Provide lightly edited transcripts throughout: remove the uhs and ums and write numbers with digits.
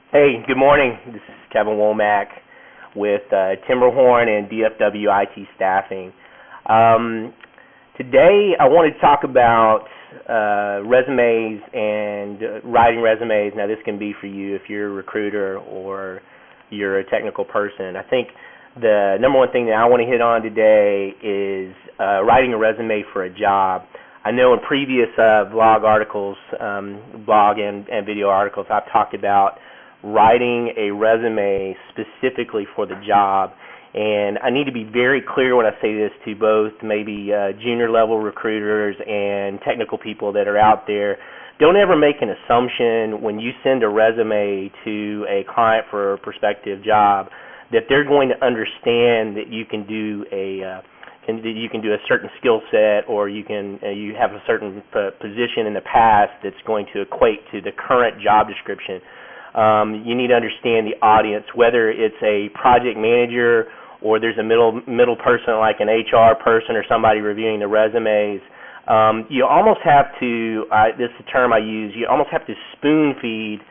Hey, good morning. This is Kevin Womack with Timberhorn and DFW IT Staffing. Today I wanted to talk about resumes and writing resumes. Now this can be for you if you're a recruiter or you're a technical person. I think the number one thing that I want to hit on today is writing a resume for a job. I know in previous blog articles, blog and video articles, I've talked about writing a resume specifically for the job, and I need to be very clear when I say this to both maybe junior level recruiters and technical people that are out there. Don't ever make an assumption when you send a resume to a client for a prospective job that they're going to understand that you can do a certain skill set, or you have a certain position in the past that's going to equate to the current job description. You need to understand the audience, whether it's a project manager or there's a middle person like an HR person or somebody reviewing the resumes. You almost have to, this is the term I use, you almost have to spoon feed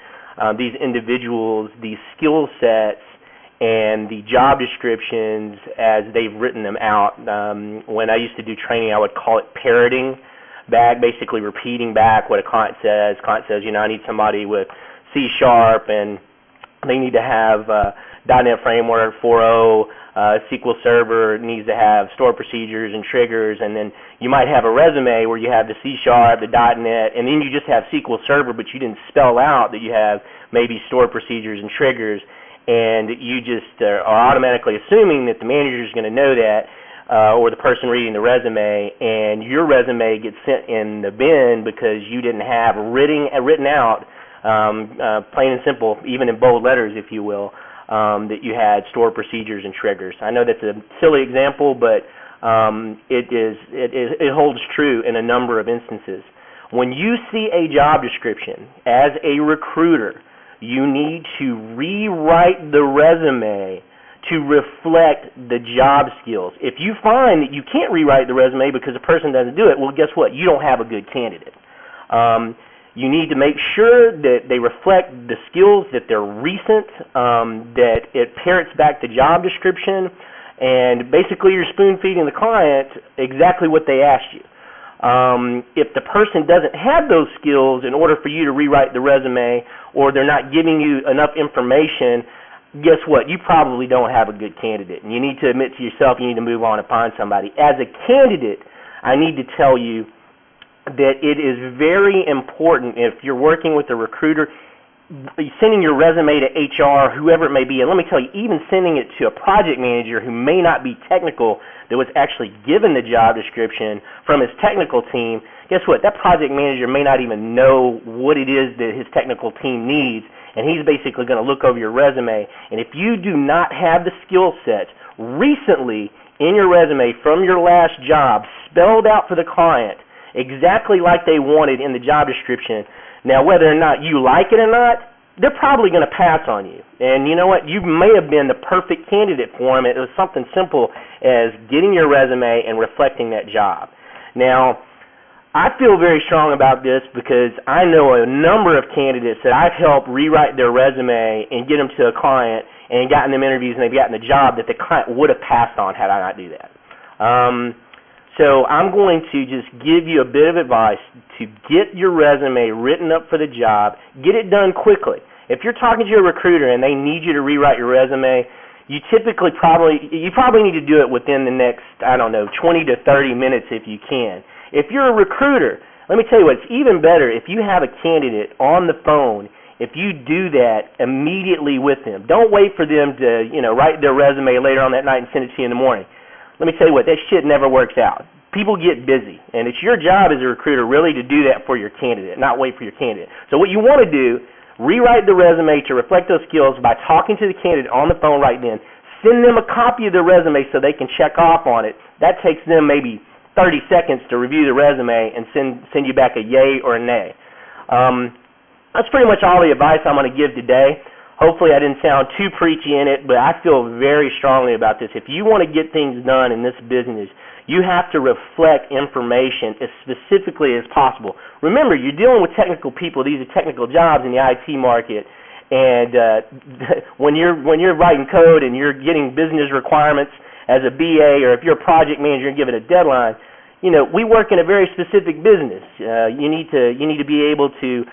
these individuals these skill sets and the job descriptions as they've written them out. When I used to do training, I would call it parroting back, basically repeating back what a client says. Client says, I need somebody with C# and they need to have .NET Framework 4.0, SQL Server needs to have store procedures and triggers, and then you might have a resume where you have the C#, the .NET, and then you just have SQL Server, but you didn't spell out that you have maybe store procedures and triggers, and you just are automatically assuming that the manager is going to know that, or the person reading the resume, and your resume gets sent in the bin because you didn't have written out, plain and simple, even in bold letters, if you will, that you had store procedures and triggers. I know that's a silly example, but it holds true in a number of instances. When you see a job description as a recruiter, you need to rewrite the resume to reflect the job skills. If you find that you can't rewrite the resume because the person doesn't do it, well, guess what? You don't have a good candidate. You need to make sure that they reflect the skills, that they're recent, that it parrots back the job description, and basically you're spoon-feeding the client exactly what they asked you. If the person doesn't have those skills in order for you to rewrite the resume, or they're not giving you enough information, guess what? You probably don't have a good candidate, and you need to admit to yourself you need to move on and find somebody. As a candidate, I need to tell you that it is very important, if you're working with a recruiter, sending your resume to HR, whoever it may be, and let me tell you, even sending it to a project manager who may not be technical, that was actually given the job description from his technical team, guess what? That project manager may not even know what it is that his technical team needs, and he's basically going to look over your resume. And if you do not have the skill sets recently in your resume from your last job spelled out for the client, exactly like they wanted in the job description. Now, whether or not you like it or not, they're probably going to pass on you. And you know what? You may have been the perfect candidate for them. It was something simple as getting your resume and reflecting that job. Now, I feel very strong about this because I know a number of candidates that I've helped rewrite their resume and get them to a client and gotten them interviews and they've gotten the job that the client would have passed on had I not do that. So I'm going to just give you a bit of advice to get your resume written up for the job. Get it done quickly. If you're talking to a recruiter and they need you to rewrite your resume, you probably need to do it within the next, 20 to 30 minutes if you can. If you're a recruiter, let me tell you what, it's even better if you have a candidate on the phone, if you do that immediately with them. Don't wait for them to, write their resume later on that night and send it to you in the morning. Let me tell you what, that shit never works out. People get busy, and it's your job as a recruiter really to do that for your candidate, not wait for your candidate. So what you want to do, rewrite the resume to reflect those skills by talking to the candidate on the phone right then. Send them a copy of the resume so they can check off on it. That takes them maybe 30 seconds to review the resume and send you back a yay or a nay. That's pretty much all the advice I'm going to give today. Hopefully I didn't sound too preachy in it, but I feel very strongly about this. If you want to get things done in this business, you have to reflect information as specifically as possible. Remember, you're dealing with technical people. These are technical jobs in the IT market, And when you're writing code and you're getting business requirements as a BA, or if you're a project manager and given a deadline, we work in a very specific business. You need to be able to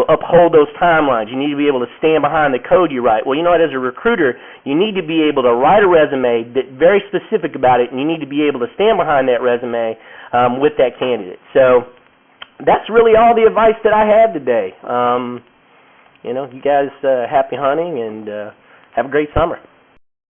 uphold those timelines. You need to be able to stand behind the code you write. Well, as a recruiter, you need to be able to write a resume that's very specific about it, and you need to be able to stand behind that resume with that candidate. So that's really all the advice that I have today. You guys happy hunting, and have a great summer.